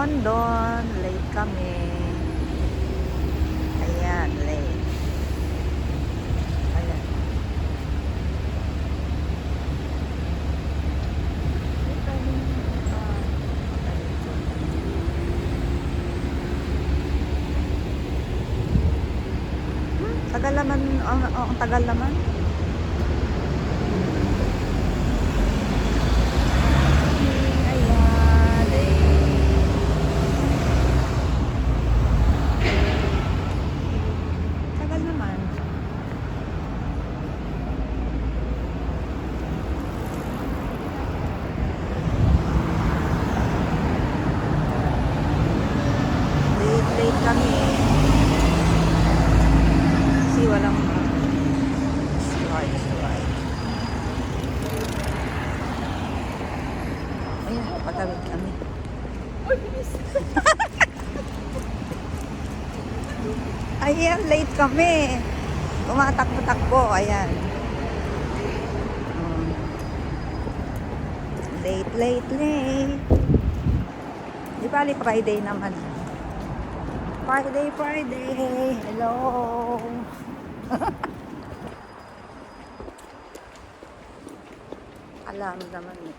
London. Late kami. Ayan, late. Ayan. Tagal naman, ang tagal naman. Ayan, tagal naman. Late kami. Kasi walang slide. Ayan, patawid kami. Ayan, late kami. Tumatakbo-takbo, ayan. Late. Di bali, Friday naman. Friday. Hello. Alam naman eh.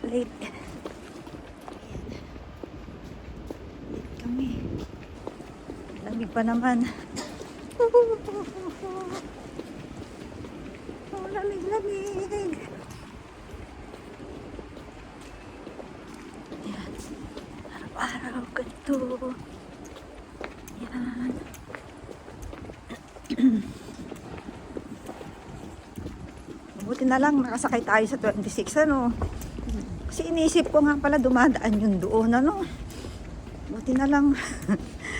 Late. Late kami. Lamig pa naman. Oh, lamig. Yan. Araw-araw ganito. Yan. Buti na lang nakasakay tayo sa 26, ano. Kasi iniisip ko nga pala dumadaan yung doon, ano. Buti na lang.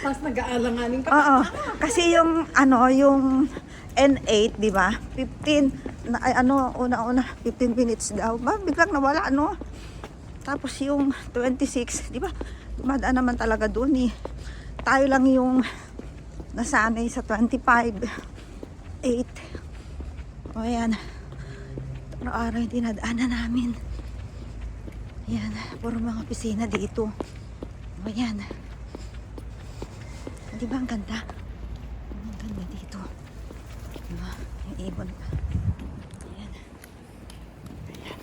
Tapos nag-aalanganin ka. Oo. Kasi yung yung N8, di ba? 15 na, ay, una 15 minutes daw. Ba, biglang nawala, ano. Tapos yung 26, di ba? Dumadaan naman talaga doon eh. Tayo lang yung nasanay sa 25, 8. O ayan. Araw-araw yung dinadaanan namin. Ayan, puro mga opisina dito. O ayan. Di ba ang ganda? Ang ganda dito. Diba? Yung ibon pa. Ayan. Ayan.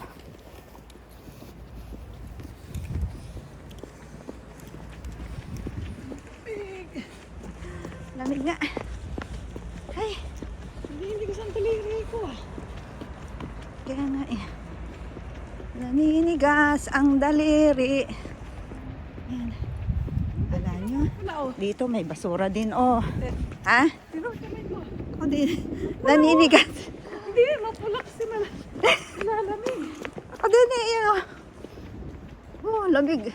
Lamig nga. Ay. Hindi ko saan taliri ko ah. Kaya nga eh. Naninigas ang daliri. Ayan. Ala nyo. Dito may basura din, oh. Ha? Pero kamay ko. O di. Naninigas. Hindi, mapulak si Malamig. O din eh, yun oh. Oh, lamig.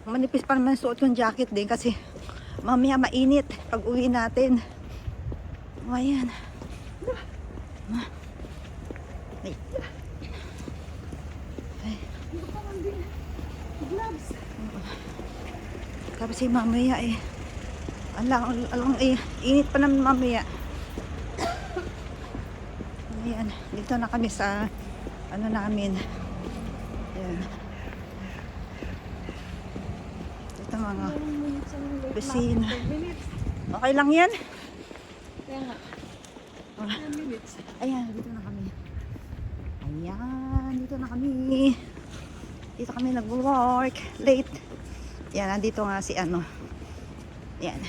Manipis pa naman suot yung jacket din kasi mamaya mainit pag uwi natin. O ayan. Ay. Ay. Hindi pa man din. Gloves. Tapos mamaya eh. Alang eh. Init pa naman mamaya. Ayan. Dito na kami sa namin. Ayan. Dito mga besina. 10 minutes. Okay lang yan? Kaya nga. 10 minutes. Ayan, dito na kami. Ayan, dito na kami. Dito kami nag-work. Late. Yan, nandito nga si Yan.